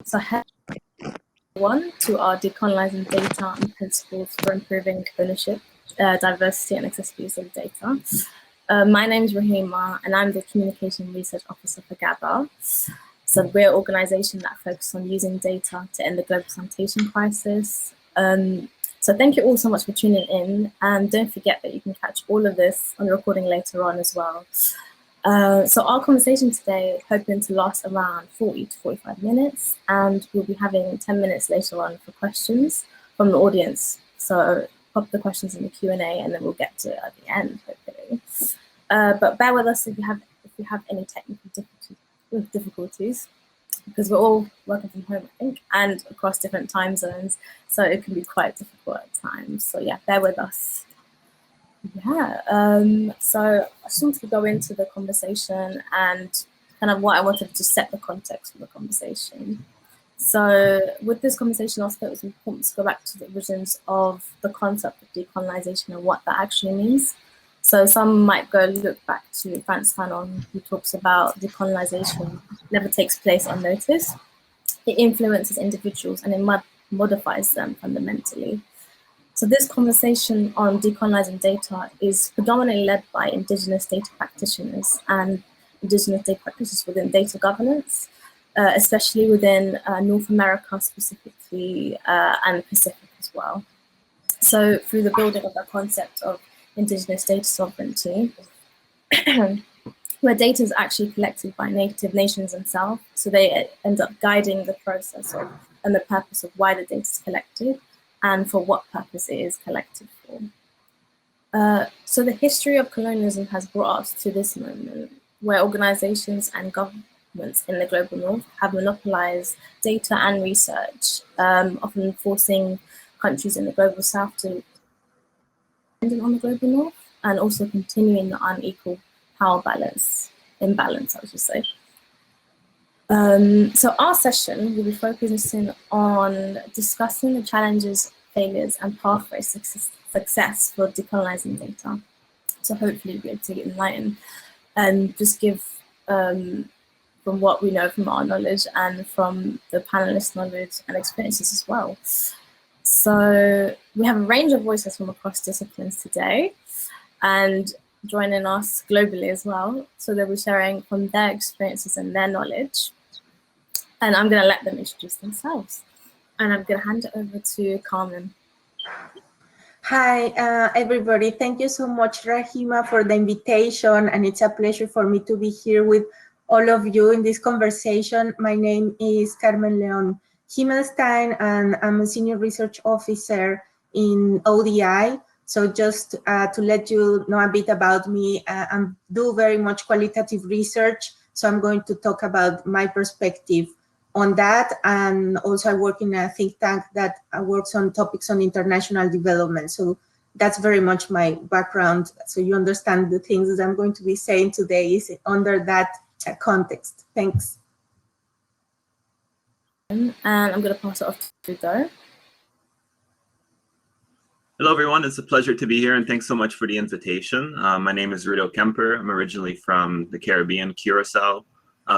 So hello everyone to our Decolonising Data and Principles for Improving Ownership, Diversity and Accessibility of Data. My name is Rahima and I'm the Communication Research Officer for GABA. So we're an organisation that focuses on using data to end the global sanitation crisis. So thank you all so much for tuning in, and don't forget that you can catch all of this on the recording later on as well. So our conversation today is hoping to last around 40 to 45 minutes, and we'll be having 10 minutes later on for questions from the audience. So pop the questions in the Q&A and then we'll get to it at the end, hopefully. But bear with us if you have any technical difficulties, because we're all working from home, I think, and across different time zones, so it can be quite difficult at times. So yeah, bear with us. Yeah, so I just wanted to go into the conversation and kind of what I wanted to set the context for the conversation. So with this conversation, I thought it was important to go back to the origins of the concept of decolonisation and what that actually means. So some might go look back to Frantz Fanon, who talks about decolonisation never takes place unnoticed. It influences individuals and it modifies them fundamentally. So this conversation on decolonising data is predominantly led by Indigenous data practitioners and Indigenous data practitioners within data governance, especially within North America specifically and Pacific as well. So through the building of the concept of Indigenous data sovereignty, where data is actually collected by native nations themselves, so they end up guiding the process of and the purpose of why the data is collected and for what purpose it is collected for. So the history of colonialism has brought us to this moment where organizations and governments in the global north have monopolized data and research, often forcing countries in the global south to depend on the global north, and also continuing the unequal power imbalance, I should say. So our session will be focusing on discussing the challenges, failures, and pathways to success for decolonising data. So hopefully you'll be able to enlighten and just give from what we know from our knowledge and from the panelists' knowledge and experiences as well. So we have a range of voices from across disciplines today, and joining us globally as well. So they'll be sharing from their experiences and their knowledge. And I'm going to let them introduce themselves. And I'm going to hand it over to Carmen. Hi, everybody. Thank you so much, Rahima, for the invitation. And it's a pleasure for me to be here with all of you in this conversation. My name is Carmen Leon Himmelstein, and I'm a senior research officer in ODI. So just to let you know a bit about me, I do very much qualitative research. So I'm going to talk about my perspective on that. And also I work in a think tank that works on topics on international development. So that's very much my background. So you understand the things that I'm going to be saying today is under that context. Thanks. And I'm going to pass it off to Udo. Hello, everyone. It's a pleasure to be here, and thanks so much for the invitation. My name is Rudo Kemper. I'm originally from the Caribbean, Curacao.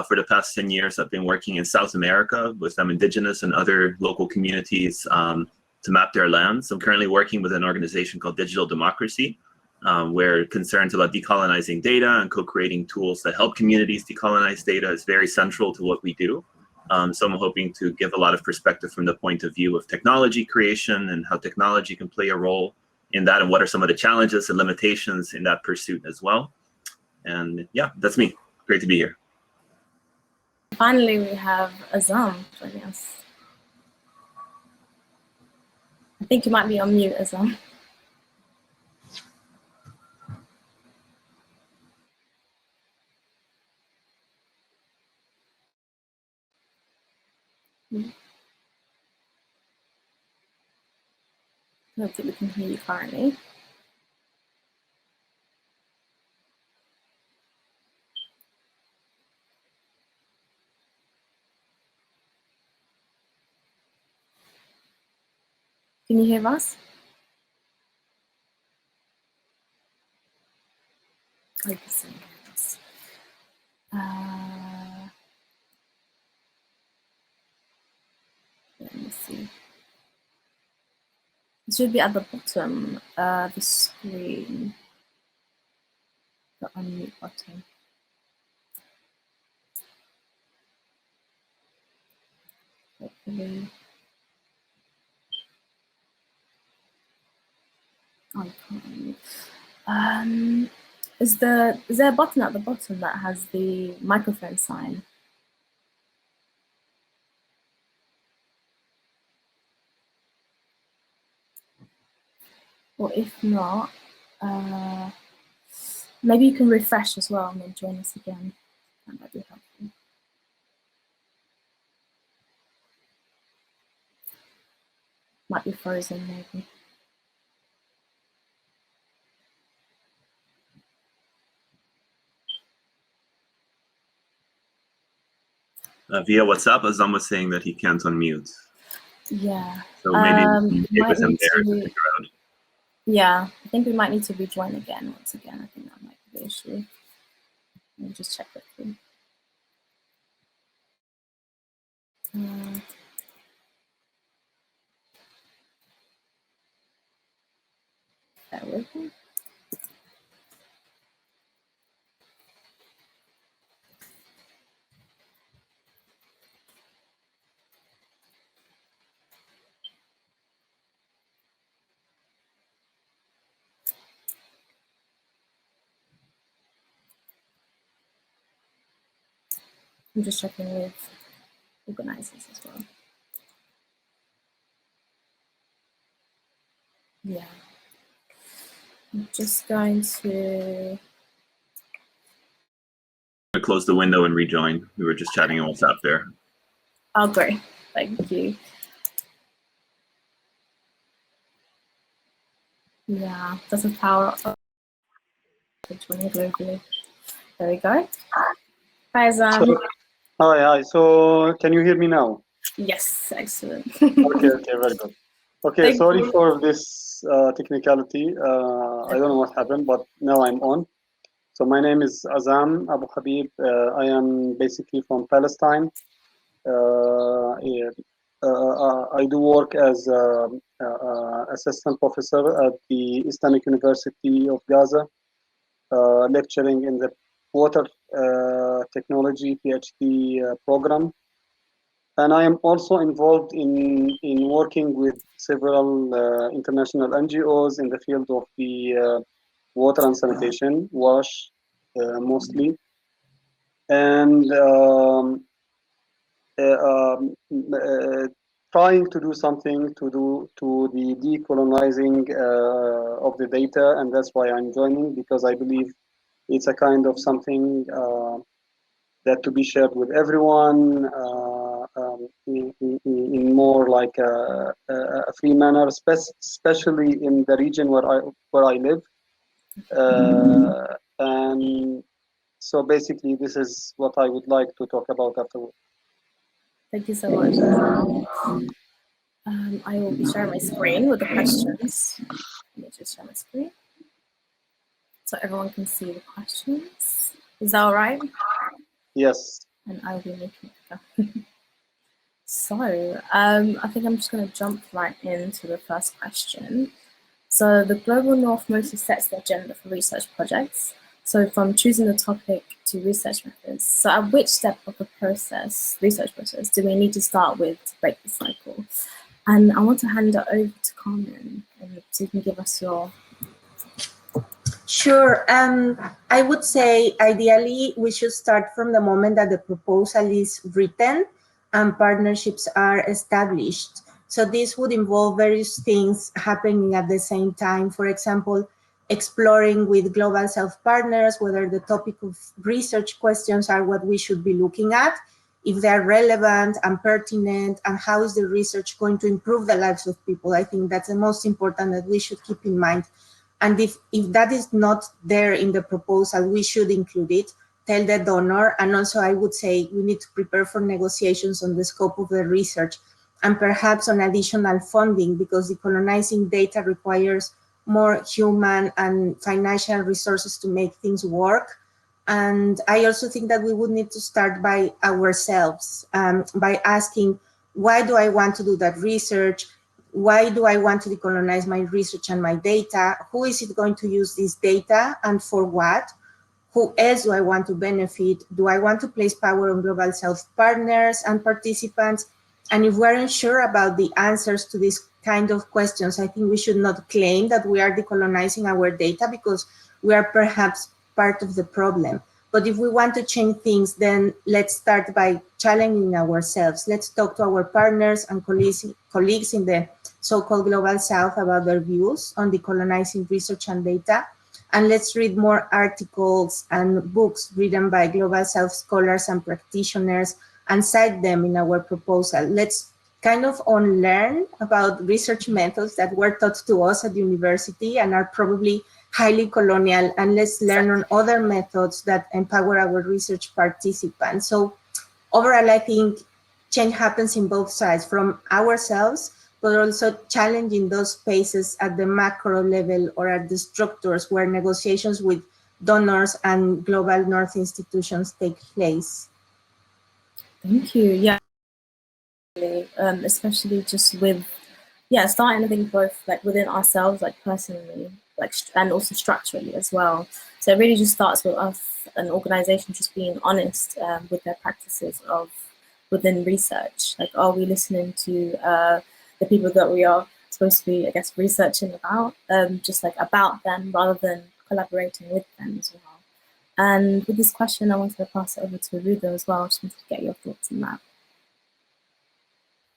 For the past 10 years, I've been working in South America with some indigenous and other local communities to map their lands. I'm currently working with an organization called Digital Democracy, where concerns about decolonizing data and co-creating tools that help communities decolonize data is very central to what we do. So I'm hoping to give a lot of perspective from the point of view of technology creation and how technology can play a role in that, and what are some of the challenges and limitations in that pursuit as well. And yeah, that's me. Great to be here. Finally, we have Azam joining us. I think you might be on mute, Azam. I don't think we can hear you currently. Can you hear us? I can see us. It should be at the bottom, the screen, the unmute button. Hopefully. Oh, I can't. Is there a button at the bottom that has the microphone sign? Or if not, maybe you can refresh as well and then join us again. That might be helpful. Might be frozen maybe. Via WhatsApp, Azam was saying that he can't unmute. Yeah. So maybe we can with him there to figure out. Yeah, I think we might need to rejoin again once again. I think that might be the issue. Let me just check quickly. Bear with me. I'm just checking with organizers as well. Yeah. I'm just going to Close the window and rejoin. We were just chatting in WhatsApp there. Oh, great. Thank you. Yeah, doesn't power up. There we go. Hi, Zam. Hi. So can you hear me now? Yes, excellent. Okay, very good. Okay, sorry you. for this technicality. I don't know what happened, but now I'm on. So my name is Azam Abu Habib. I am basically from Palestine. I do work as assistant professor at the Islamic University of Gaza, lecturing in the water technology PhD program. And I am also involved in working with several international NGOs in the field of the water and sanitation, WASH mostly, and trying to do something to the decolonizing of the data, and that's why I'm joining, because I believe it's a kind of something that to be shared with everyone in more like a free manner, especially in the region where I live. And so basically, this is what I would like to talk about afterwards. Thank you so much. I will be sharing my screen with the questions. Let me just share my screen so everyone can see the questions. Is that all right? Yes. And I will be making it go. So I think I'm just going to jump right into the first question. So the Global North mostly sets the agenda for research projects. So from choosing the topic to research methods. So at which step of the research process, do we need to start with to break the cycle? And I want to hand it over to Carmen, so you can give us your... Sure. I would say ideally we should start from the moment that the proposal is written and partnerships are established. So this would involve various things happening at the same time. For example, exploring with Global South partners whether the topic of research questions are what we should be looking at, if they're relevant and pertinent, and how is the research going to improve the lives of people. I think that's the most important that we should keep in mind. And if that is not there in the proposal, we should include it, tell the donor. And also I would say we need to prepare for negotiations on the scope of the research and perhaps on additional funding, because decolonizing data requires more human and financial resources to make things work. And I also think that we would need to start by ourselves, by asking, why do I want to do that research? why do I want to decolonize my research and my data? Who is it going to use this data and for what? Who else do I want to benefit? Do I want to place power on Global South partners and participants? And if we're unsure about the answers to these kind of questions, I think we should not claim that we are decolonizing our data, because we are perhaps part of the problem. But if we want to change things, then let's start by challenging ourselves. Let's talk to our partners and colleagues in the so-called Global South about their views on decolonizing research and data. And let's read more articles and books written by Global South scholars and practitioners and cite them in our proposal. Let's kind of unlearn about research methods that were taught to us at university and are probably highly colonial, and let's learn on other methods that empower our research participants. So overall, I think change happens in both sides, from ourselves, but also challenging those spaces at the macro level or at the structures where negotiations with donors and global North institutions take place. Thank you. Yeah, especially just with, starting to think both like within ourselves, like personally, like, and also structurally as well. So it really just starts with us, an organization, just being honest with their practices of within research. Like, are we listening to the people that we are supposed to be, I guess, researching about, just like about them rather than collaborating with them as well. And with this question, I wanted to pass it over to Rudo as well. I just wanted to get your thoughts on that.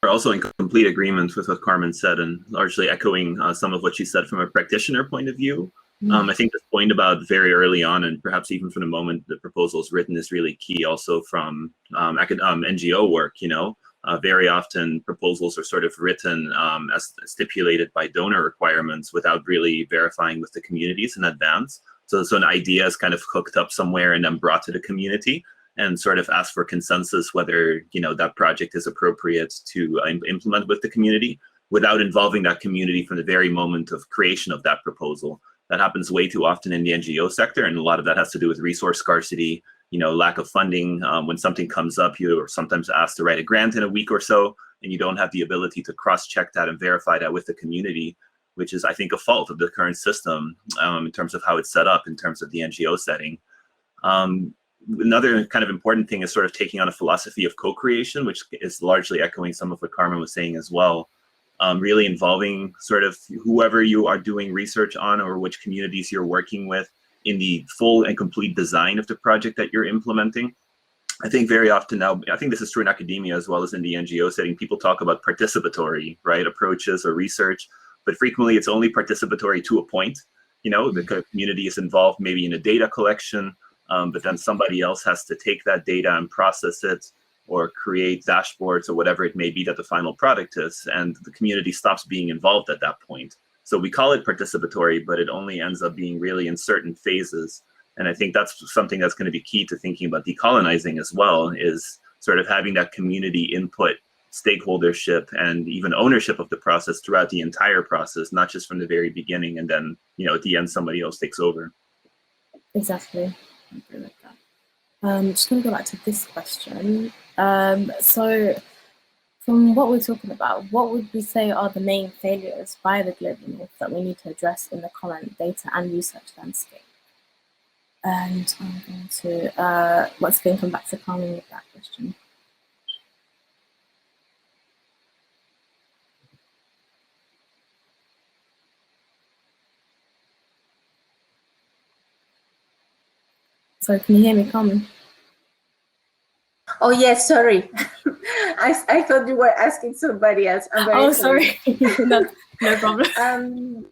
We're also in complete agreement with what Carmen said, and largely echoing some of what she said from a practitioner point of view. I think this point about very early on, and perhaps even from the moment the proposal is written, is really key. Also from NGO work, you know, very often proposals are sort of written as stipulated by donor requirements without really verifying with the communities in advance. So an idea is kind of hooked up somewhere and then brought to the community, and sort of ask for consensus whether, you know, that project is appropriate to implement with the community, without involving that community from the very moment of creation of that proposal. That happens way too often in the NGO sector, and a lot of that has to do with resource scarcity, you know, lack of funding. When something comes up, you are sometimes asked to write a grant in a week or so, and you don't have the ability to cross-check that and verify that with the community, which is, I think, a fault of the current system in terms of how it's set up in terms of the NGO setting. Another kind of important thing is sort of taking on a philosophy of co-creation, which is largely echoing some of what Carmen was saying as well. Really involving sort of whoever you are doing research on, or which communities you're working with, in the full and complete design of the project that you're implementing. I think very often now, I think this is true in academia as well as in the NGO setting, people talk about participatory, right, approaches or research, but frequently it's only participatory to a point. You know, the community is involved maybe in a data collection, but then somebody else has to take that data and process it, or create dashboards or whatever it may be that the final product is, and the community stops being involved at that point. So we call it participatory, but it only ends up being really in certain phases. And I think that's something that's going to be key to thinking about decolonizing as well, is sort of having that community input, stakeholdership, and even ownership of the process throughout the entire process, not just from the very beginning and then, you know, at the end somebody else takes over. Exactly. I agree with that. I'm just going to go back to this question. So from what we're talking about, what would we say are the main failures by the Global North that we need to address in the current data and research landscape? And I'm going to once again come back to Carmen with that question. Sorry, can you hear me, Carmen? Oh, yes, sorry. I thought you were asking somebody else. I'm very sorry. No problem.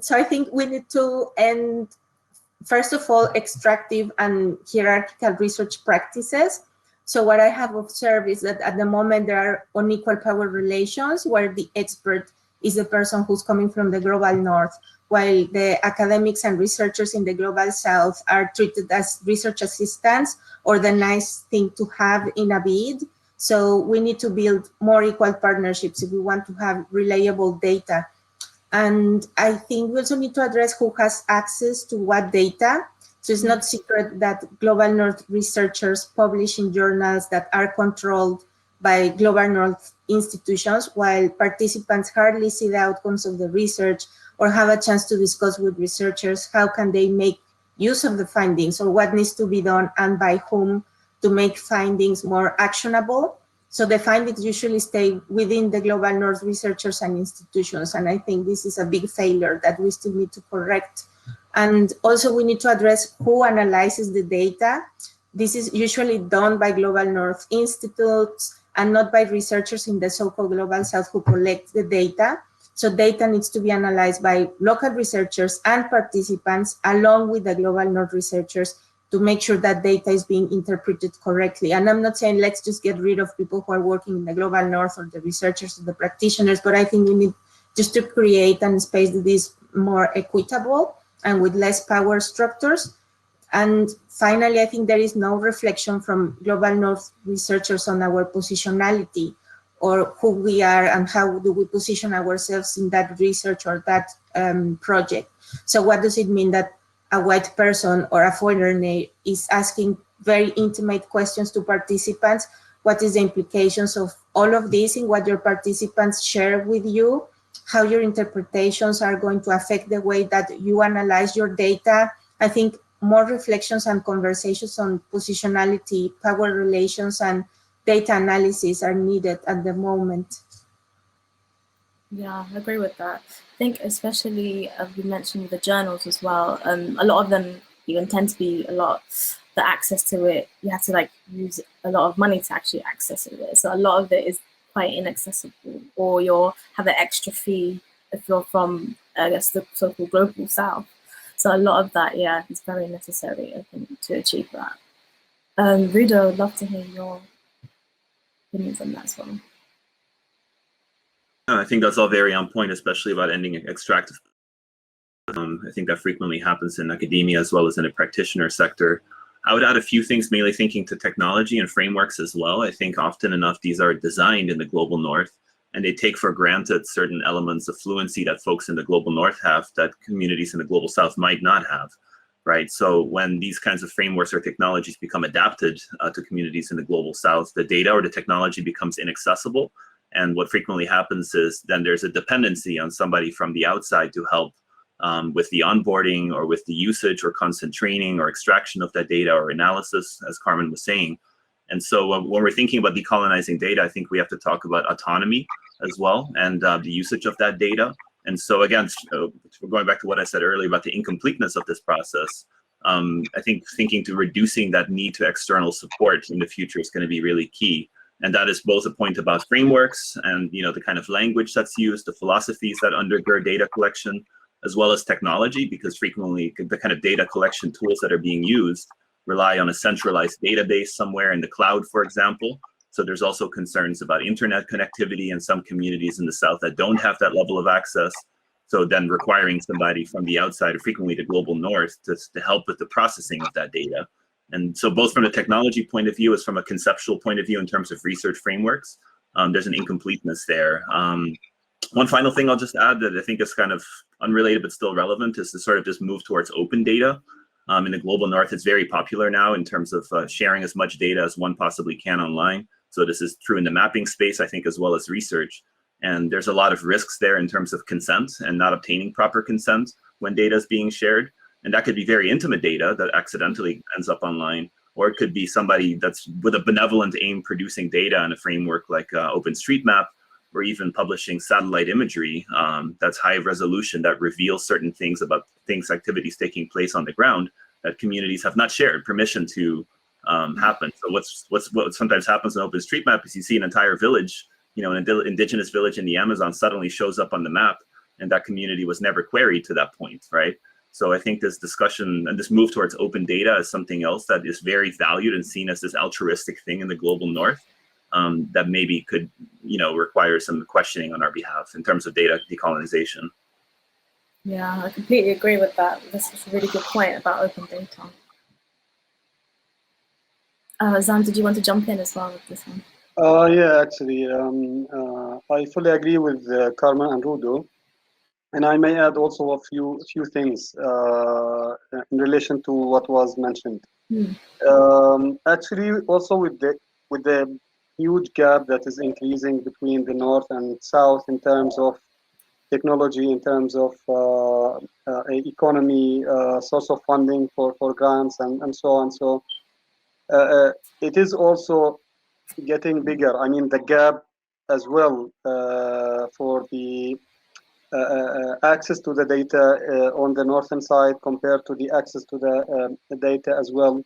So I think we need to end, first of all, extractive and hierarchical research practices. So what I have observed is that at the moment there are unequal power relations, where the expert is the person who's coming from the Global North, while the academics and researchers in the Global South are treated as research assistants, or the nice thing to have in a bid. So we need to build more equal partnerships if we want to have reliable data. And I think we also need to address who has access to what data. So it's not secret that Global North researchers publish in journals that are controlled by Global North institutions, while participants hardly see the outcomes of the research or have a chance to discuss with researchers how can they make use of the findings or what needs to be done and by whom to make findings more actionable. So the findings usually stay within the Global North researchers and institutions. And I think this is a big failure that we still need to correct. And also we need to address who analyzes the data. This is usually done by Global North institutes and not by researchers in the so-called Global South who collect the data. So data needs to be analyzed by local researchers and participants along with the Global North researchers to make sure that data is being interpreted correctly. And I'm not saying let's just get rid of people who are working in the Global North or the researchers or the practitioners, but I think we need just to create a space that is more equitable and with less power structures. And finally, I think there is no reflection from Global North researchers on our positionality or who we are and how do we position ourselves in that research or that project. So what does it mean that a white person or a foreigner is asking very intimate questions to participants? What is the implications of all of this in what your participants share with you? How your interpretations are going to affect the way that you analyze your data? I think more reflections and conversations on positionality, power relations, and data analysis are needed at the moment. Yeah, I agree with that. I think especially we mentioned the journals as well. A lot of them even tend to be the access to it. You have to like use a lot of money to actually access it. So a lot of it is quite inaccessible, or you'll have an extra fee if you're from, I guess, the so-called global south. So a lot of that, yeah, is very necessary, I think, to achieve that. Rudo, I'd love to hear your opinions on that as well. I think that's all very on point, especially about ending extractive. I think that frequently happens in academia as well as in the practitioner sector. I would add a few things, mainly thinking to technology and frameworks as well. I think often enough these are designed in the global north, and they take for granted certain elements of fluency that folks in the global north have that communities in the global south might not have, right? So when these kinds of frameworks or technologies become adapted to communities in the global south, the data or the technology becomes inaccessible. And what frequently happens is then there's a dependency on somebody from the outside to help with the onboarding or with the usage or constant training or extraction of that data or analysis, as Carmen was saying. And so when we're thinking about decolonizing data, I think we have to talk about autonomy as well and the usage of that data. And so again, going back to what I said earlier about the incompleteness of this process, I think thinking to reducing that need to external support in the future is going to be really key. And that is both a point about frameworks and the kind of language that's used, the philosophies that undergird data collection, as well as technology, because frequently the kind of data collection tools that are being used rely on a centralized database somewhere in the cloud, for example. So there's also concerns about internet connectivity in some communities in the South that don't have that level of access. So then requiring somebody from the outside, or frequently the global north, to help with the processing of that data. And so both from a technology point of view as from a conceptual point of view in terms of research frameworks, there's an incompleteness there. One final thing I'll just add that I think is kind of unrelated but still relevant is to sort of just move towards open data. In the global north, it's very popular now in terms of sharing as much data as one possibly can online. So this is true in the mapping space, I think, as well as research. And there's a lot of risks there in terms of consent and not obtaining proper consent when data is being shared. And that could be very intimate data that accidentally ends up online, or it could be somebody that's with a benevolent aim producing data in a framework like OpenStreetMap, or even publishing satellite imagery that's high resolution that reveals certain things about activities taking place on the ground that communities have not shared permission to happen. So what sometimes happens in OpenStreetMap is you see an entire village, an indigenous village in the Amazon suddenly shows up on the map, and that community was never queried to that point, right? So I think this discussion and this move towards open data is something else that is very valued and seen as this altruistic thing in the global north that maybe could, require some questioning on our behalf in terms of data decolonization. Yeah, I completely agree with that. This is a really good point about open data. Zan, did you want to jump in as well with this one? Yeah, actually, I fully agree with Carmen and Rudo. And I may add also a few things in relation to what was mentioned. Actually, also with the huge gap that is increasing between the north and south in terms of technology, in terms of economy, source of funding for grants, and so on. So it is also getting bigger. I mean, the gap as well for the access to the data on the northern side compared to the access to the data as well.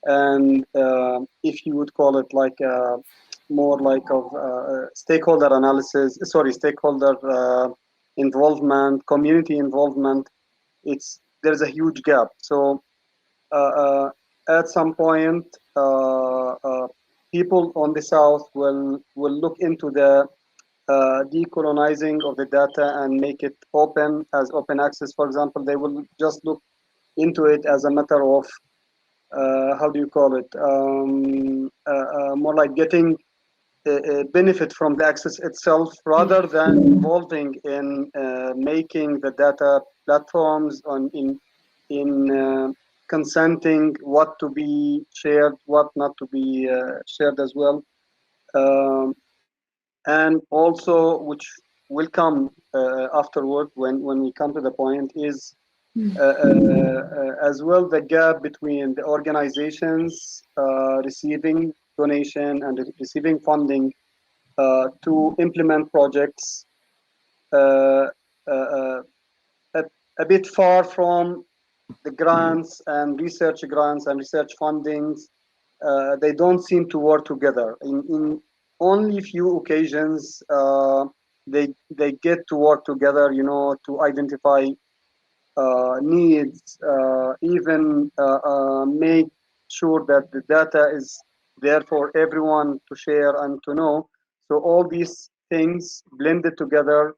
And if you would call it like more like of stakeholder analysis, sorry, stakeholder involvement, community involvement, there's a huge gap. So at some point, people on the south will look into the decolonizing of the data and make it open as open access. For example, they will just look into it as a matter of how do you call it? More like getting a benefit from the access itself, rather than involving in making the data platforms in consenting what to be shared, what not to be shared as well. And also, which will come afterward when we come to the point, is as well the gap between the organizations receiving donation and receiving funding to implement projects a bit far from the grants and research fundings. They don't seem to work together. In only few occasions they get to work together, you know, to identify needs, even make sure that the data is there for everyone to share and to know. So all these things blended together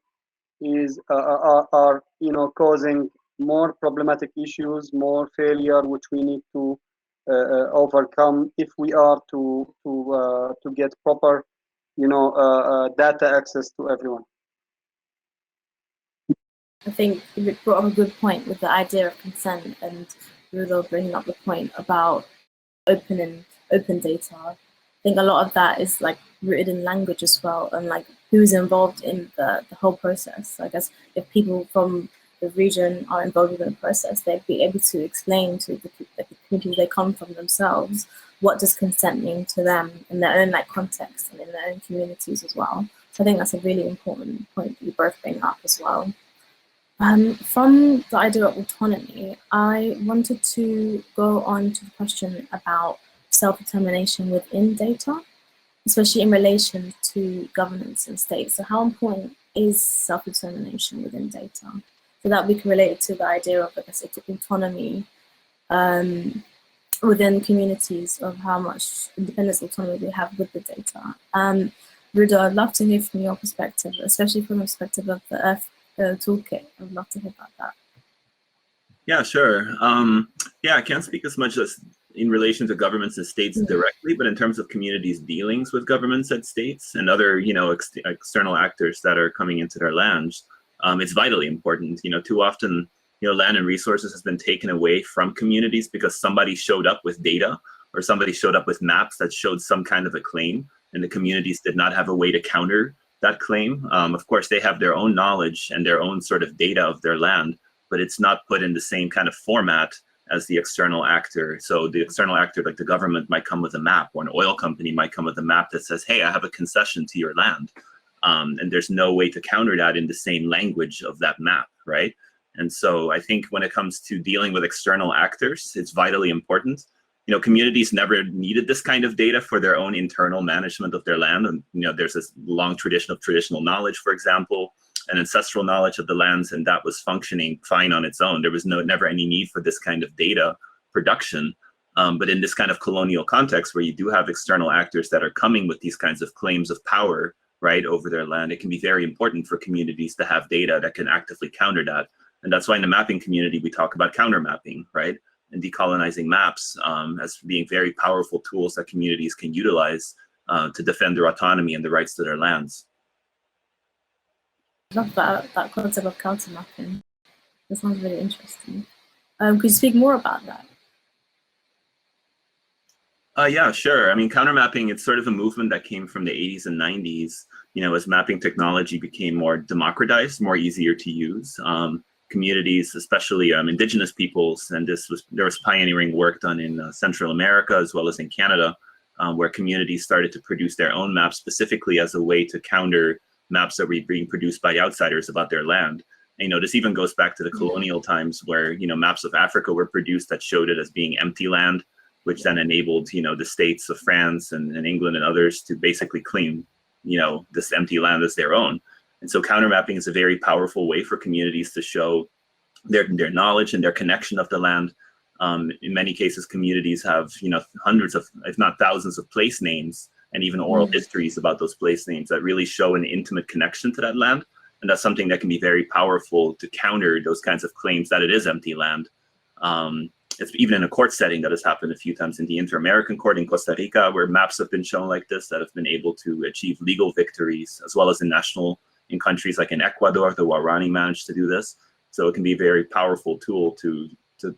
are you know, causing more problematic issues, more failure, which we need to overcome if we are to get proper, you know, data access to everyone. I think you brought up a good point with the idea of consent, and Rudolph bringing up the point about open data. I think a lot of that is like rooted in language as well, and like who's involved in the whole process. I guess if people from the region are involved in the process, they'd be able to explain to the community they come from themselves what does consent mean to them in their own like context and in their own communities as well. So I think that's a really important point that you both bring up as well. From the idea of autonomy, I wanted to go on to the question about self-determination within data, especially in relation to governments and states. So how important is self-determination within data? So that we can relate it to the idea of, I guess, autonomy within communities, of how much independence autonomy we have with the data. Ruda, I'd love to hear from your perspective, especially from the perspective of the Earth toolkit. I'd love to hear about that. Yeah, sure. Yeah, I can't speak as much as in relation to governments and states directly, but in terms of communities' dealings with governments and states and other, you know, external actors that are coming into their lands, it's vitally important. You know, too often, you know, land and resources has been taken away from communities because somebody showed up with data or somebody showed up with maps that showed some kind of a claim, and the communities did not have a way to counter that claim. Of course, they have their own knowledge and their own sort of data of their land, but it's not put in the same kind of format as the external actor. So the external actor, like the government, might come with a map, or an oil company might come with a map that says, hey, I have a concession to your land. And there's no way to counter that in the same language of that map, right? And so I think when it comes to dealing with external actors, it's vitally important. You know, communities never needed this kind of data for their own internal management of their land. And, you know, there's this long tradition of traditional knowledge, for example, and ancestral knowledge of the lands, and that was functioning fine on its own. There was never any need for this kind of data production. But in this kind of colonial context where you do have external actors that are coming with these kinds of claims of power, right, over their land, it can be very important for communities to have data that can actively counter that. And that's why in the mapping community, we talk about counter mapping, right? And decolonizing maps as being very powerful tools that communities can utilize to defend their autonomy and the rights to their lands. I love that concept of counter mapping. That sounds really interesting. Could you speak more about that? Yeah, sure. I mean, countermapping, it's sort of a movement that came from the 80s and 90s, you know, as mapping technology became more democratized, more easier to use. Communities, especially indigenous peoples, and there was pioneering work done in Central America as well as in Canada, where communities started to produce their own maps specifically as a way to counter maps that were being produced by outsiders about their land. And, you know, this even goes back to the colonial times where, you know, maps of Africa were produced that showed it as being empty land, which then enabled, you know, the states of France and England and others to basically claim, you know, this empty land as their own. And so countermapping is a very powerful way for communities to show their knowledge and their connection of the land. In many cases, communities have, you know, hundreds of, if not thousands of place names and even oral histories about those place names that really show an intimate connection to that land. And that's something that can be very powerful to counter those kinds of claims that it is empty land. It's even in a court setting that has happened a few times in the Inter-American Court in Costa Rica, where maps have been shown like this that have been able to achieve legal victories, as well as in countries like in Ecuador, the Guarani managed to do this. So it can be a very powerful tool to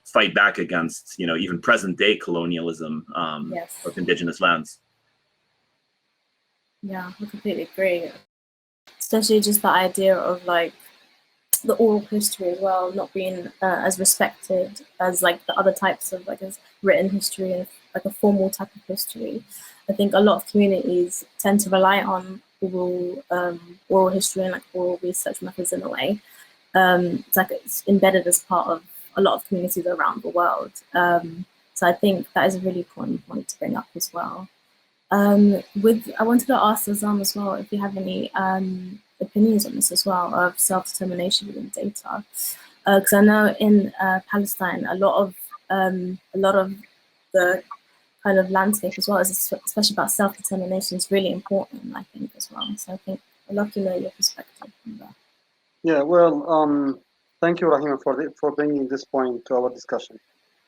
fight back against, you know, even present day colonialism of indigenous lands. Yeah, I completely agree. Especially just the idea of like the oral history as well, not being as respected as like the other types of like as written history and like a formal type of history. I think a lot of communities tend to rely on oral history and like oral research methods in a way. It's like it's embedded as part of a lot of communities around the world. So I think that is a really important point to bring up as well. I wanted to ask Azam as well if you have any opinions on this as well of self-determination within data, because I know in Palestine a lot of the kind of landscape as well, especially about self-determination, is really important, I think, as well. So I think I'd love to know your perspective on that. Yeah, well, thank you, Rahima, for bringing this point to our discussion.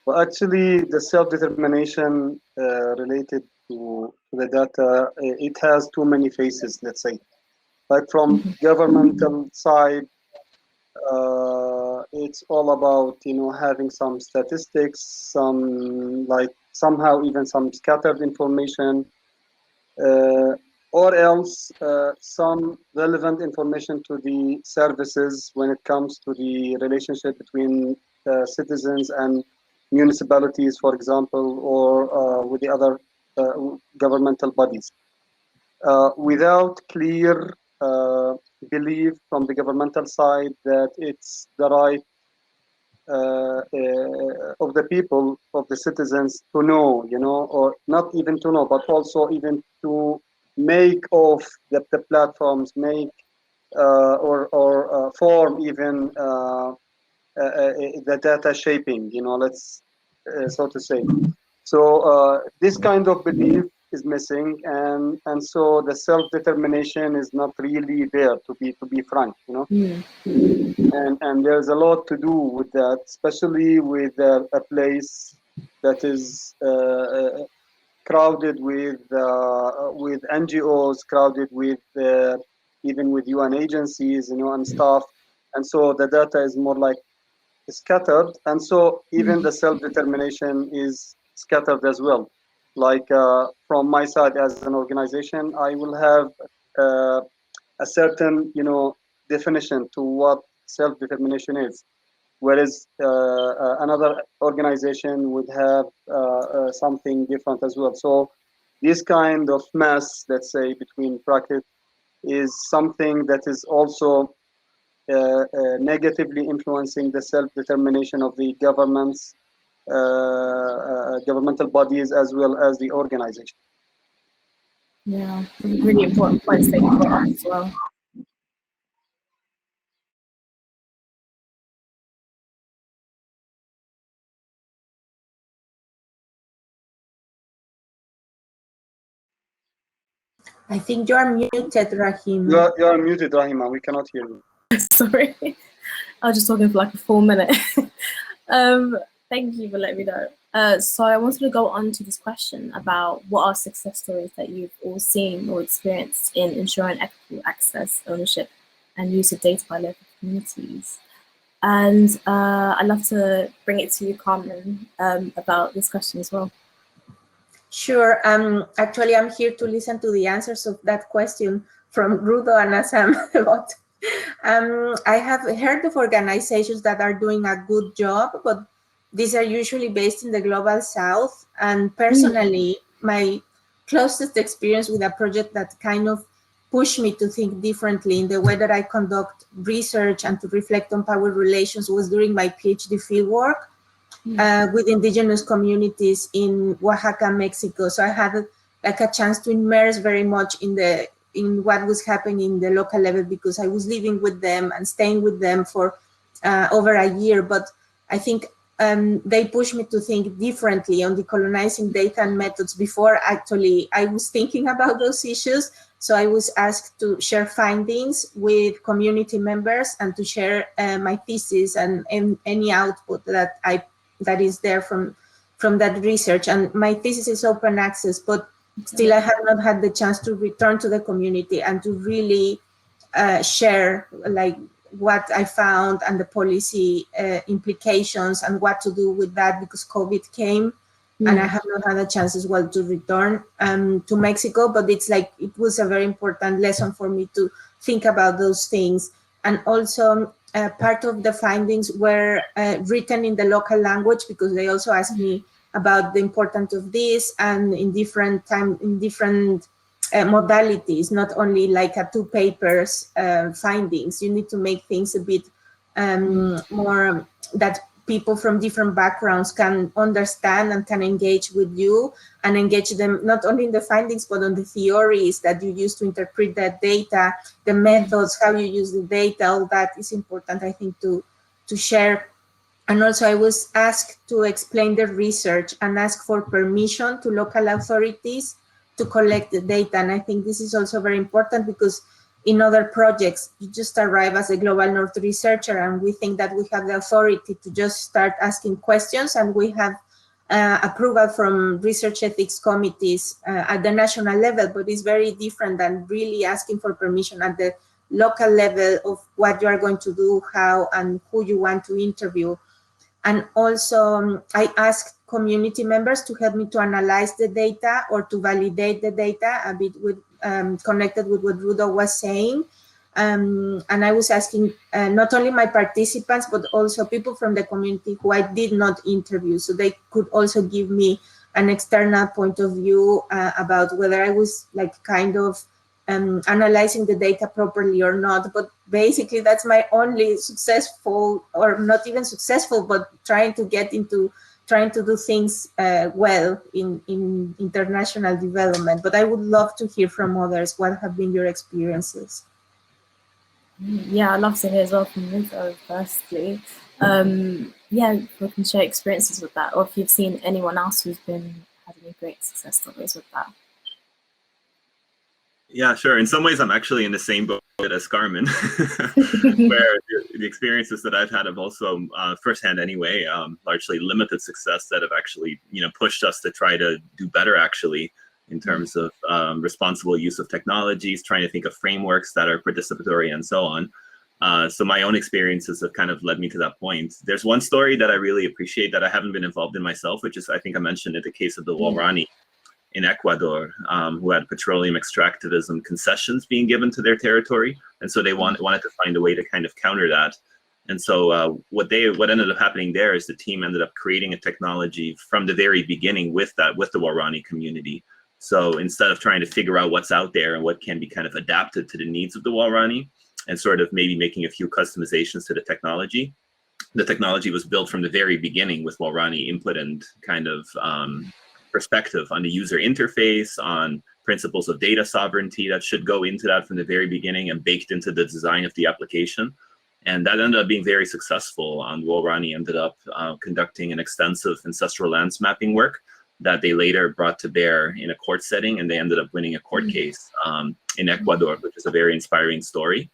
Well, actually, the self-determination related to the data, it has too many faces, let's say. Like from governmental side, it's all about, you know, having some statistics, some like somehow even some scattered information, or else some relevant information to the services when it comes to the relationship between citizens and municipalities, for example, or with the other governmental bodies. Without clear belief from the governmental side that it's the right of the people, of the citizens to know, you know, or not even to know, but also even to make of the platforms, make or form even the data shaping, you know, let's so to say. So this kind of belief is missing, and so the self-determination is not really there, to be frank, you know. And there's a lot to do with that, especially with a place that is crowded with NGOs, crowded with even with UN agencies, you know, and stuff. And so the data is more like scattered, and so even the self-determination is scattered as well. Like from my side as an organization, I will have a certain, you know, definition to what self-determination is, whereas another organization would have something different as well. So this kind of mess, let's say, between brackets, is something that is also negatively influencing the self-determination of the governments, governmental bodies, as well as the organization. Yeah, really important points that you brought up as well. I think you are muted, Rahima. You are muted, Rahima. We cannot hear you. Sorry, I was just talking for like a full minute. Thank you for letting me know. So I wanted to go on to this question about what are success stories that you've all seen or experienced in ensuring equitable access, ownership, and use of data by local communities. And I'd love to bring it to you, Carmen, about this question as well. Sure. Actually, I'm here to listen to the answers of that question from Rudo and Assam. But I have heard of organizations that are doing a good job, but these are usually based in the global south. And personally, my closest experience with a project that kind of pushed me to think differently in the way that I conduct research and to reflect on power relations was during my PhD fieldwork with indigenous communities in Oaxaca, Mexico. So I had like a chance to immerse very much in what was happening in the local level, because I was living with them and staying with them for over a year. But I think they pushed me to think differently on decolonizing data and methods before actually I was thinking about those issues. So I was asked to share findings with community members and to share my thesis and any output that is there from that research. And my thesis is open access, but still I have not had the chance to return to the community and to really share like what I found and the policy implications and what to do with that, because COVID came and I have not had a chance as well to return to Mexico. But it's like, it was a very important lesson for me to think about those things. And also part of the findings were written in the local language, because they also asked me about the importance of this, and in different modalities, not only like a 2 papers findings. You need to make things a bit more that people from different backgrounds can understand and can engage with you, and engage them not only in the findings, but on the theories that you use to interpret that data, the methods, how you use the data. All that is important, I think, to share. And also I was asked to explain the research and ask for permission to local authorities to collect the data. And I think this is also very important, because in other projects, you just arrive as a Global North researcher and we think that we have the authority to just start asking questions, and we have approval from research ethics committees at the national level, but it's very different than really asking for permission at the local level of what you are going to do, how and who you want to interview. And also I asked community members to help me to analyze the data or to validate the data, a bit with connected with what Rudo was saying. And I was asking not only my participants, but also people from the community who I did not interview, so they could also give me an external point of view about whether I was like kind of analyzing the data properly or not. But basically that's my only successful, or not even successful, but trying to do things well in international development. But I would love to hear from others. What have been your experiences? Yeah, I'd love to hear as well from Rudo, firstly. Yeah, if we can share experiences with that, or if you've seen anyone else who's been having great success stories with that. Yeah, sure. In some ways, I'm actually in the same boat as Carmen, where the experiences that I've had have also, firsthand anyway, largely limited success that have actually, pushed us to try to do better, actually, in terms of responsible use of technologies, trying to think of frameworks that are participatory and so on. So my own experiences have kind of led me to that point. There's one story that I really appreciate that I haven't been involved in myself, which is, I think I mentioned it, the case of the Waorani in Ecuador, who had petroleum extractivism concessions being given to their territory. And so they wanted to find a way to kind of counter that. And so what ended up happening there is the team ended up creating a technology from the very beginning with the Waorani community. So instead of trying to figure out what's out there and what can be kind of adapted to the needs of the Waorani, and sort of maybe making a few customizations to the technology was built from the very beginning with Waorani input and kind of perspective on the user interface, on principles of data sovereignty that should go into that from the very beginning and baked into the design of the application. And that ended up being very successful. Waorani ended up conducting an extensive ancestral lands mapping work that they later brought to bear in a court setting, and they ended up winning a court case in Ecuador, which is a very inspiring story.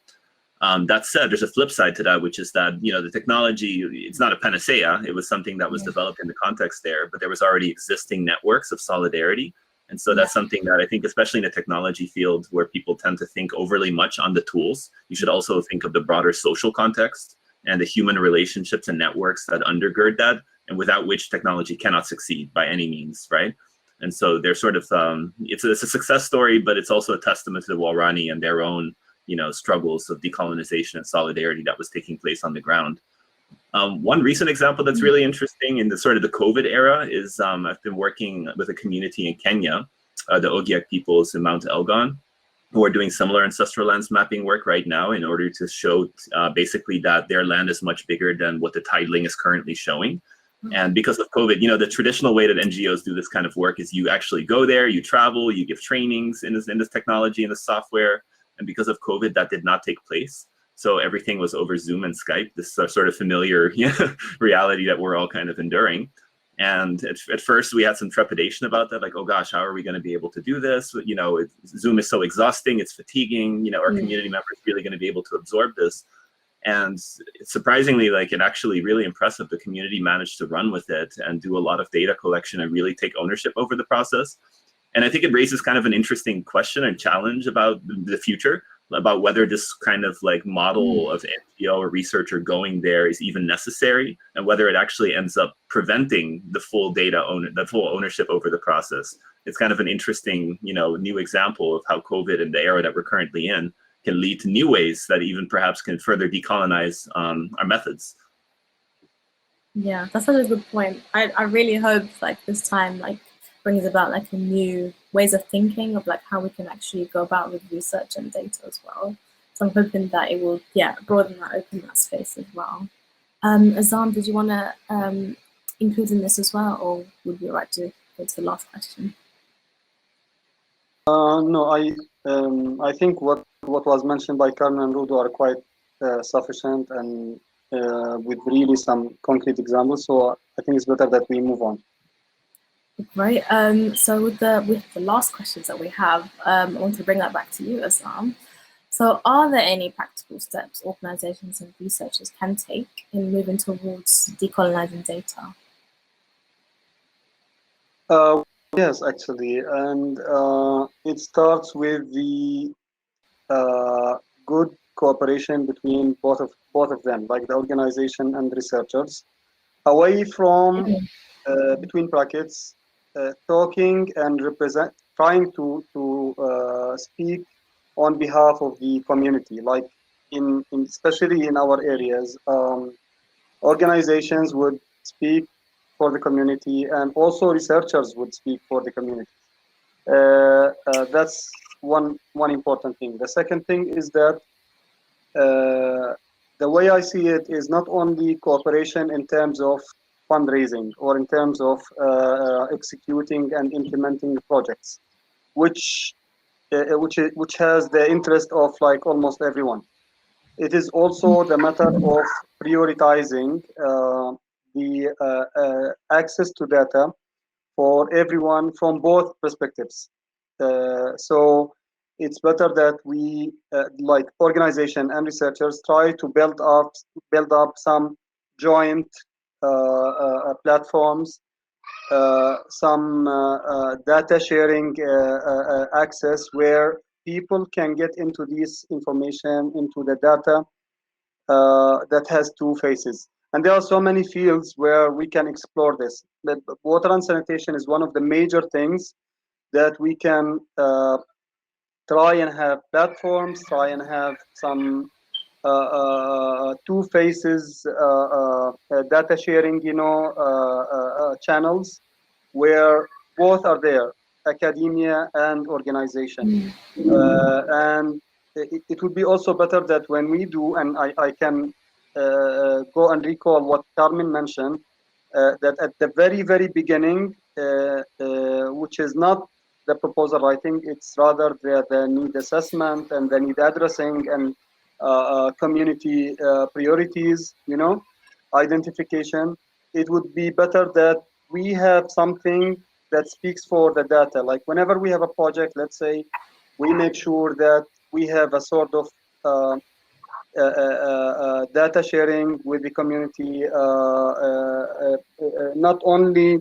That said, there's a flip side to that, which is that, the technology, it's not a panacea. It was something that was developed in the context there, but there was already existing networks of solidarity. And so that's something that I think, especially in the technology field, where people tend to think overly much on the tools, you should also think of the broader social context and the human relationships and networks that undergird that, and without which technology cannot succeed by any means, right? And so they're sort of, it's a success story, but it's also a testament to the Waorani and their own, struggles of decolonization and solidarity that was taking place on the ground. One recent example that's really interesting in the sort of the COVID era is I've been working with a community in Kenya, the Ogiek peoples in Mount Elgon, who are doing similar ancestral lands mapping work right now in order to show basically that their land is much bigger than what the tideling is currently showing. And because of COVID, the traditional way that NGOs do this kind of work is you actually go there, you travel, you give trainings in this technology and the software. And because of COVID, that did not take place. So everything was over Zoom and Skype, this sort of familiar reality that we're all kind of enduring. And at first we had some trepidation about that, like, oh gosh, how are we going to be able to do this? Zoom is so exhausting, it's fatiguing, are community members really going to be able to absorb this? And surprisingly, it actually really impressive. The community managed to run with it and do a lot of data collection and really take ownership over the process. And I think it raises kind of an interesting question and challenge about the future, about whether this kind of model of NGO or researcher going there is even necessary, and whether it actually ends up preventing the full full ownership over the process. It's kind of an interesting, new example of how COVID and the era that we're currently in can lead to new ways that even perhaps can further decolonize our methods. Yeah, that's such a good point. I really hope this time brings about a new ways of thinking of how we can actually go about with research and data as well. So I'm hoping that it will broaden that, open that space as well. Azam, did you want to include in this as well, or would you like to go to the last question? No, I think what was mentioned by Carmen and Rudo are quite sufficient and with really some concrete examples. So I think it's better that we move on. Right. So with the last questions that we have, I want to bring that back to you, Azam. So are there any practical steps organizations and researchers can take in moving towards decolonizing data? Yes, actually, and it starts with the good cooperation between both of them, like the organization and researchers, away from between brackets, talking and trying to speak on behalf of the community, like especially in our areas. Organizations would speak for the community, and also researchers would speak for the community. That's one important thing. The second thing is that the way I see it is not only cooperation in terms of fundraising or in terms of executing and implementing projects, which has the interest of almost everyone. It is also the matter of prioritizing the access to data for everyone from both perspectives. So it's better that we, like organization and researchers, try to build up some joint platforms, some data sharing access where people can get into this information, into the data that has two faces. And there are so many fields where we can explore this. But water and sanitation is one of the major things that we can try and have platforms, try and have some two faces data sharing, channels where both are there, academia and organization. And it would be also better that when we do, and I can go and recall what Carmen mentioned, that at the very, very beginning, which is not the proposal writing, it's rather the need assessment and the need addressing and community priorities, identification. It would be better that we have something that speaks for the data. Like whenever we have a project, let's say, we make sure that we have a sort of data sharing with the community, not only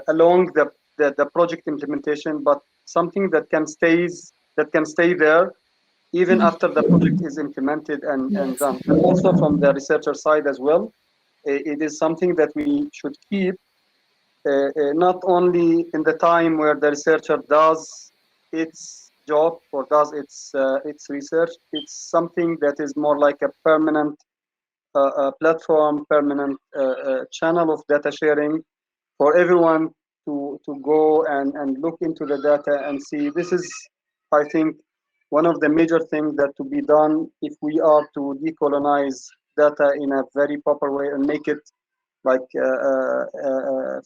along the project implementation, but something that can stay there even after the project is implemented and done. And also from the researcher side as well, it is something that we should keep not only in the time where the researcher does its job or does its research. It's something that is more like a permanent platform, permanent channel of data sharing for everyone to go and look into the data and see. This is, I think, one of the major things that to be done if we are to decolonize data in a very proper way and make it like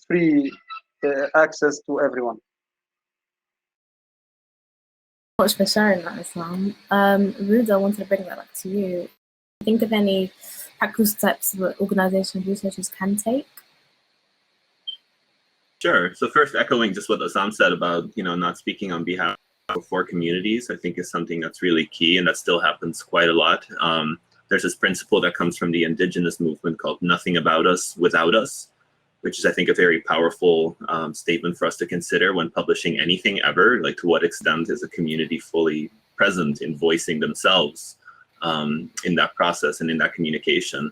free access to everyone. Much for sharing that, Islam. Ruda, I wanted to bring that back to you. Think of any practical steps that organizations, researchers can take? Sure. So first, echoing just what Assam said about, not speaking on behalf of for communities, I think is something that's really key, and that still happens quite a lot. There's this principle that comes from the indigenous movement called "nothing about us without us," which is, I think, a very powerful statement for us to consider when publishing anything ever. Like, to what extent is a community fully present in voicing themselves in that process and in that communication?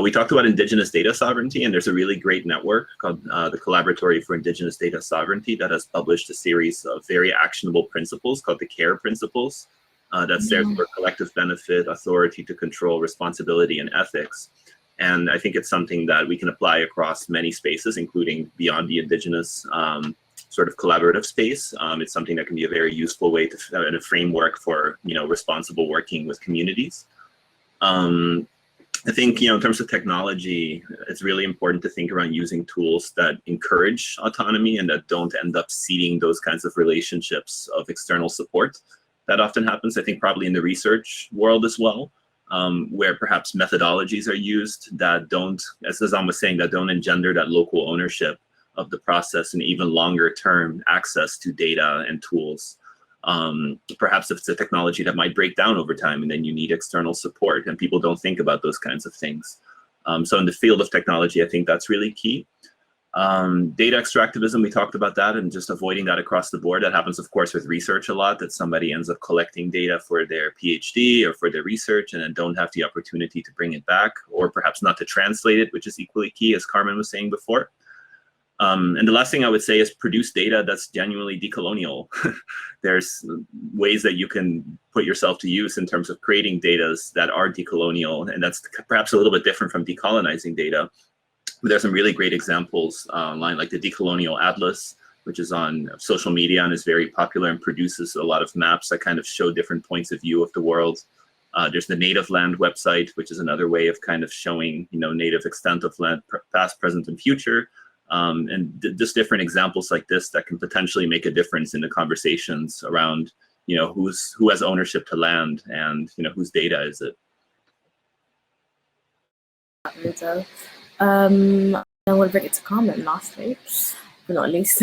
We talked about Indigenous data sovereignty, and there's a really great network called the Collaboratory for Indigenous Data Sovereignty that has published a series of very actionable principles called the CARE principles that stands for collective benefit, authority to control, responsibility, and ethics. And I think it's something that we can apply across many spaces, including beyond the Indigenous sort of collaborative space. It's something that can be a very useful way to, and a framework for, responsible working with communities. I think, in terms of technology, it's really important to think around using tools that encourage autonomy and that don't end up seeding those kinds of relationships of external support. That often happens, I think, probably in the research world as well, where perhaps methodologies are used that don't, as Azam was saying, that don't engender that local ownership of the process and even longer term access to data and tools. Perhaps if it's a technology that might break down over time and then you need external support, and people don't think about those kinds of things. So in the field of technology, I think that's really key. Data extractivism, we talked about that, and just avoiding that across the board. That happens, of course, with research a lot, that somebody ends up collecting data for their PhD or for their research and then don't have the opportunity to bring it back, or perhaps not to translate it, which is equally key, as Carmen was saying before. And the last thing I would say is produce data that's genuinely decolonial. There's ways that you can put yourself to use in terms of creating data that are decolonial, and that's perhaps a little bit different from decolonizing data. But there's some really great examples online, like the Decolonial Atlas, which is on social media and is very popular and produces a lot of maps that kind of show different points of view of the world. There's the Native Land website, which is another way of kind of showing, native extent of land, past, present, and future. And just different examples like this that can potentially make a difference in the conversations around, who has ownership to land and, whose data is it. I want to bring it to Carmen lastly, but not least.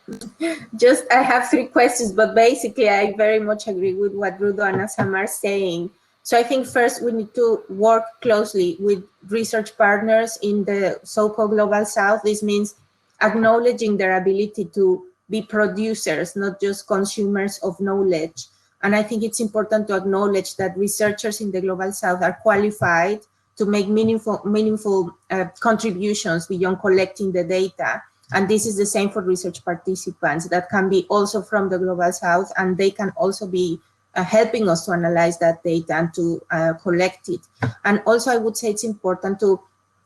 I have 3 questions, but basically I very much agree with what Rudo and Assam are saying. So I think first we need to work closely with research partners in the so-called Global South. This means acknowledging their ability to be producers, not just consumers of knowledge. And I think it's important to acknowledge that researchers in the Global South are qualified to make meaningful contributions beyond collecting the data. And this is the same for research participants that can be also from the Global South, and they can also be helping us to analyze that data and to collect it. And also I would say it's important to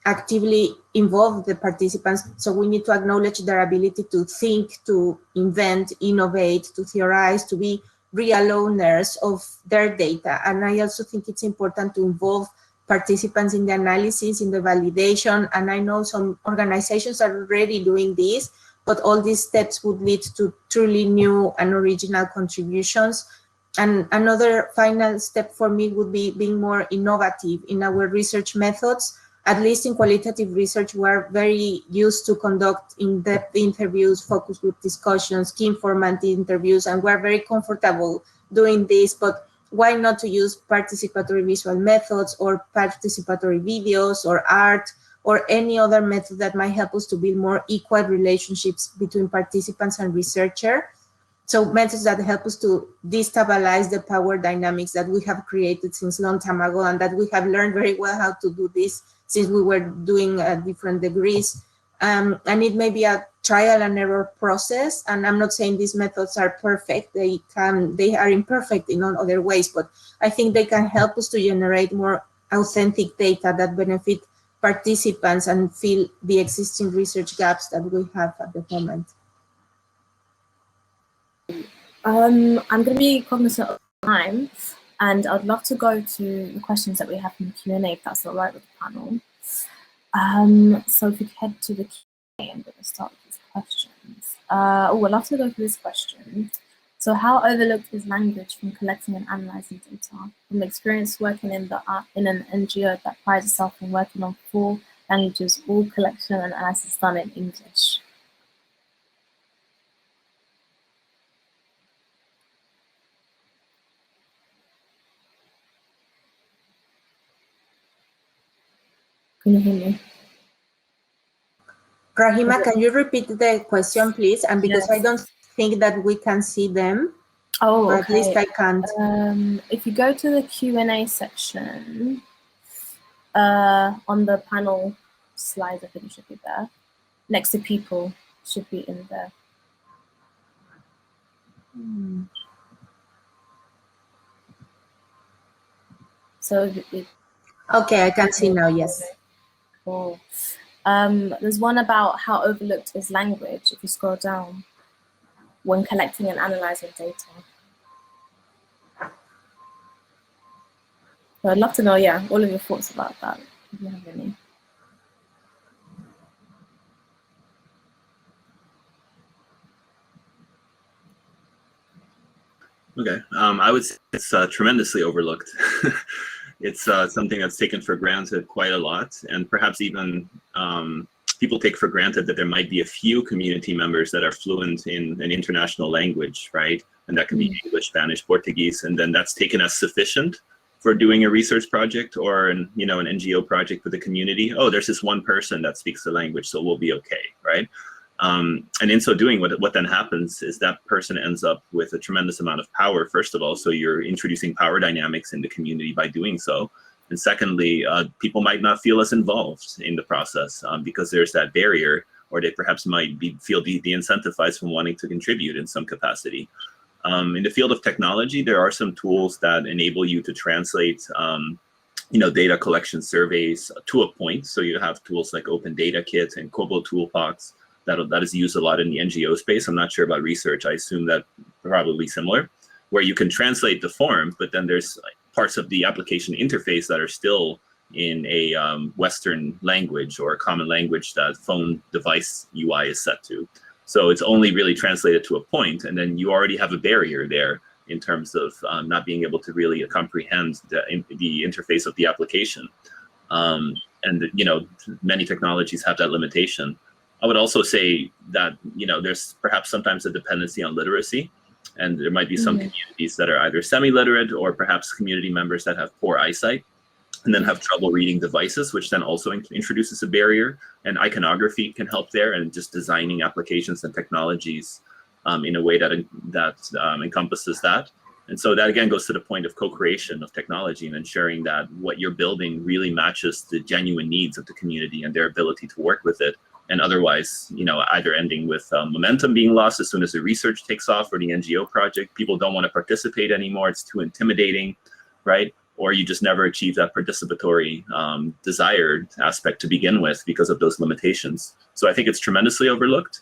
actively involve the participants. So we need to acknowledge their ability to think, to invent, innovate, to theorize, to be real owners of their data. And I also think it's important to involve participants in the analysis, in the validation. And I know some organizations are already doing this, but all these steps would lead to truly new and original contributions. And another final step for me would be being more innovative in our research methods. At least in qualitative research, we're very used to conduct in-depth interviews, focus group discussions, key informant interviews, and we're very comfortable doing this. But why not to use participatory visual methods or participatory videos or art or any other method that might help us to build more equal relationships between participants and researcher? So methods that help us to destabilize the power dynamics that we have created since long time ago, and that we have learned very well how to do this since we were doing different degrees. and it may be a trial and error process. And I'm not saying these methods are perfect. They are imperfect in other ways, but I think they can help us to generate more authentic data that benefit participants and fill the existing research gaps that we have at the moment. I'm going to be cognizant of time, and I'd love to go to the questions that we have from the Q&A, if that's all right with the panel. So if we could head to the Q&A, I'm going to start with these questions. I'd love to go for this question. So how overlooked is language from collecting and analysing data? From experience working in an NGO that prides itself on working on 4 languages, all collection and analysis done in English. Can you hear me? Rahima, can you repeat the question, please? And because Yes. I don't think that we can see them, or at least I can't. If you go to the Q&A section, on the panel slides, I think it should be there. Next to people, should be in there. So Okay, I can see now, yes. Cool. There's one about how overlooked is language, if you scroll down, when collecting and analysing data. So I'd love to know, all of your thoughts about that, if you have any. Okay, I would say it's tremendously overlooked. It's something that's taken for granted quite a lot, and perhaps even people take for granted that there might be a few community members that are fluent in an international language, right? And that can be English, Spanish, Portuguese, and then that's taken as sufficient for doing a research project or an NGO project with the community. Oh, there's this one person that speaks the language, so we'll be okay, right? And in so doing, what then happens is that person ends up with a tremendous amount of power, first of all, so you're introducing power dynamics in the community by doing so. And secondly, people might not feel as involved in the process because there's that barrier, or they perhaps might feel de-incentivized from wanting to contribute in some capacity. In the field of technology, there are some tools that enable you to translate data collection surveys to a point. So you have tools like Open Data Kit and Kobo Toolbox. That is used a lot in the NGO space. I'm not sure about research. I assume that probably similar, where you can translate the form, but then there's parts of the application interface that are still in a Western language or a common language that phone device UI is set to. So it's only really translated to a point, and then you already have a barrier there in terms of not being able to really comprehend the interface of the application. And many technologies have that limitation. I would also say that there's perhaps sometimes a dependency on literacy, and there might be some communities that are either semi-literate or perhaps community members that have poor eyesight and then have trouble reading devices, which then also introduces a barrier. And iconography can help there, and just designing applications and technologies in a way that encompasses that. And so that again goes to the point of co-creation of technology and ensuring that what you're building really matches the genuine needs of the community and their ability to work with it. And otherwise, either ending with momentum being lost as soon as the research takes off or the NGO project, people don't want to participate anymore, it's too intimidating, right? Or you just never achieve that participatory desired aspect to begin with because of those limitations. So I think it's tremendously overlooked.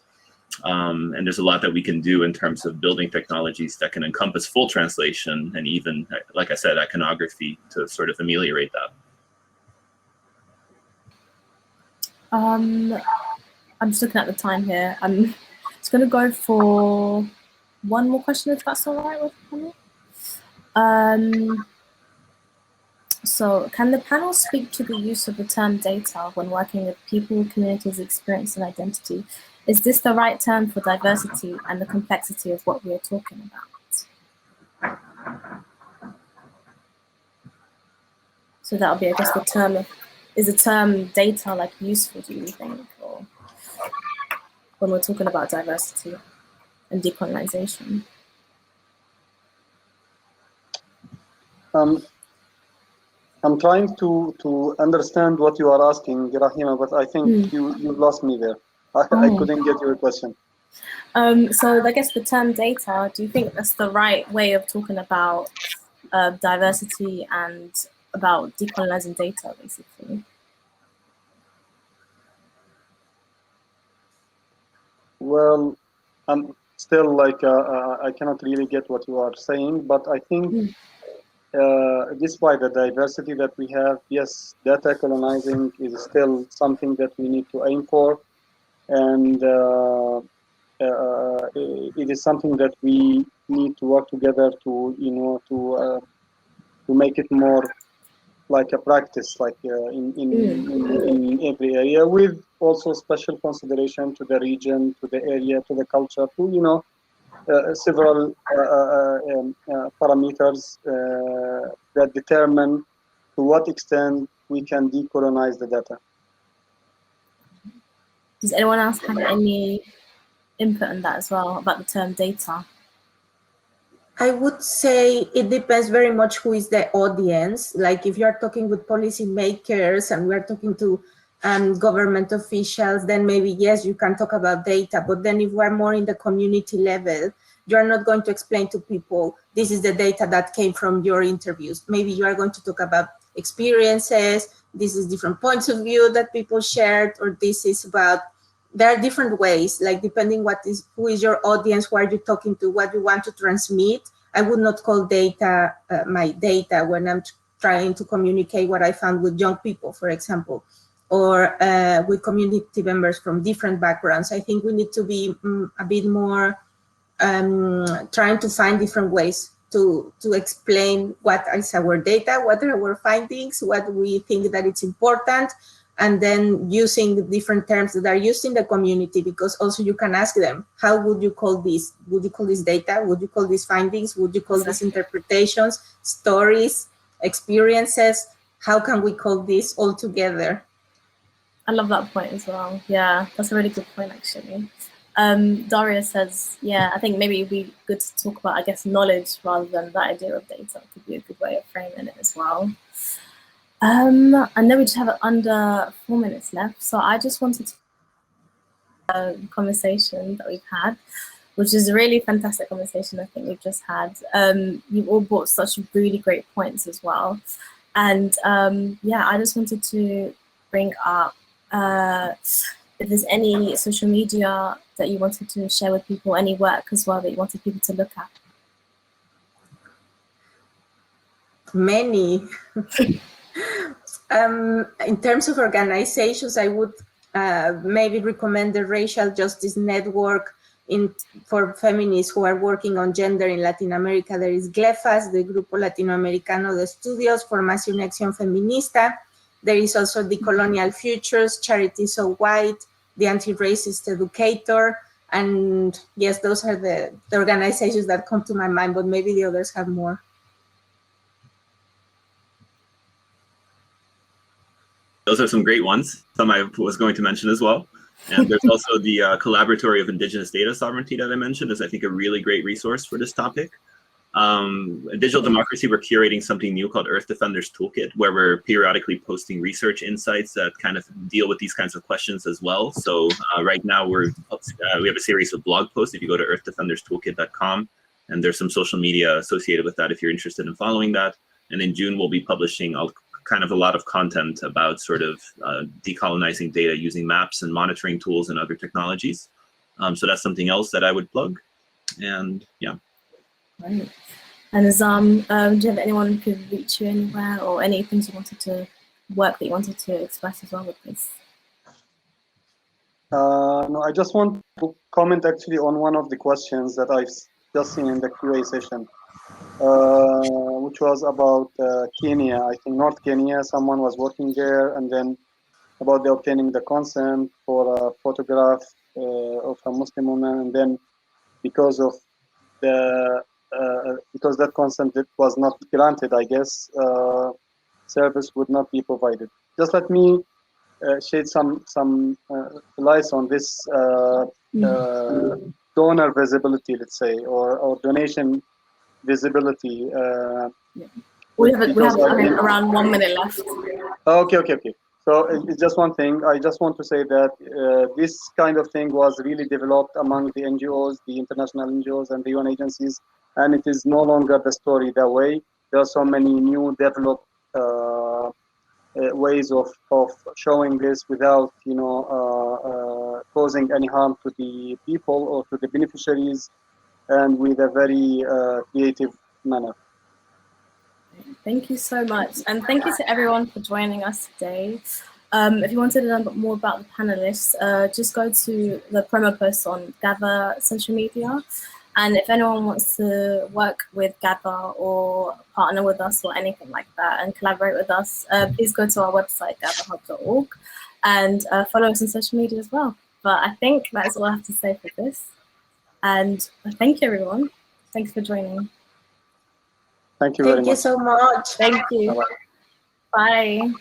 And there's a lot that we can do in terms of building technologies that can encompass full translation and even, like I said, iconography to sort of ameliorate that. I'm just looking at the time here. I'm just going to go for one more question, if that's all right with the panel. So can the panel speak to the use of the term data when working with people, communities, experience, and identity? Is this the right term for diversity and the complexity of what we are talking about? So that'll be, I guess, the term of, is the term data like useful, do you think, or when we're talking about diversity and decolonisation? I'm trying to understand what you are asking, Rahima, but I think you lost me there. I couldn't get your question. So I guess the term data, do you think that's the right way of talking about diversity and about decolonizing data, basically? Well, I'm still like, I cannot really get what you are saying, but I think despite the diversity that we have, yes, data colonizing is still something that we need to aim for. And it is something that we need to work together to, to make it more like a practice, like in every area, with also special consideration to the region, to the area, to the culture, to several parameters that determine to what extent we can decolonize the data. Does anyone else have any input on that as well, about the term data? I would say it depends very much who is the audience. Like if you're talking with policymakers and we're talking to government officials, then maybe yes, you can talk about data. But then if we're more in the community level, you're not going to explain to people, this is the data that came from your interviews. Maybe you are going to talk about experiences, this is different points of view that people shared, or this is about, there are different ways, like depending who is your audience, who are you talking to, what you want to transmit. I would not call data my data when I'm trying to communicate what I found with young people, for example, or with community members from different backgrounds. I think we need to be a bit more trying to find different ways to explain what is our data, what are our findings, what we think that it's important, and then using different terms that are used in the community, because also you can ask them, how would you call this? Would you call this data? Would you call these findings? Would you call these interpretations, stories, experiences? How can we call this all together? I love that point as well. Yeah, that's a really good point, actually. Daria says, yeah, I think maybe it'd be good to talk about, I guess, knowledge rather than the idea of data. Could be a good way of framing it as well. I know we just have under 4 minutes left, so I just wanted to conversation that we've had, which is a really fantastic conversation I think we've just had. You've all brought such really great points as well. And yeah, I just wanted to bring up if there's any social media that you wanted to share with people, any work as well that you wanted people to look at. Many. In terms of organizations, I would maybe recommend the Racial Justice Network for feminists who are working on gender in Latin America. There is GLEFAS, the Grupo Latinoamericano de Estudios Formación y Acción Feminista. There is also Decolonial Futures, Charity So White, the Anti-Racist Educator. And yes, those are the organizations that come to my mind, but maybe the others have more. Those are some great ones. Some I was going to mention as well. And there's also the Collaboratory of Indigenous Data Sovereignty that I mentioned is, I think, a really great resource for this topic. Digital Democracy, we're curating something new called Earth Defenders Toolkit, where we're periodically posting research insights that kind of deal with these kinds of questions as well. So right now we have a series of blog posts. If you go to earthdefenderstoolkit.com, and there's some social media associated with that if you're interested in following that. And in June, we'll be publishing kind of a lot of content about sort of decolonizing data using maps and monitoring tools and other technologies. So that's something else that I would plug. And yeah. Right. And Azam, do you have anyone who could reach you anywhere, or any things you wanted to work that you wanted to express as well with this? No, I just want to comment actually on one of the questions that I've just seen in the QA session, which was about Kenya. I think North Kenya, someone was working there, and then about the obtaining the consent for a photograph of a Muslim woman, and then because of the because that consent was not granted, I guess service would not be provided. Just let me shed some lights on this donor visibility, let's say, or donation visibility. We have around 1 minute left. Okay. So it's just one thing. I just want to say that this kind of thing was really developed among the NGOs, the international NGOs and the UN agencies, and it is no longer the story that way. There are so many new developed ways of showing this without, causing any harm to the people or to the beneficiaries, and with a very creative manner. Thank you so much. And thank you to everyone for joining us today. If you wanted to learn more about the panelists, just go to the promo post on Gather social media. And if anyone wants to work with Gather or partner with us or anything like that and collaborate with us, please go to our website, gatherhub.org, and follow us on social media as well. But I think that's all I have to say for this. And thank you, everyone. Thanks for joining. Thank you very much. Thank you so much. Thank you. Bye-bye. Bye.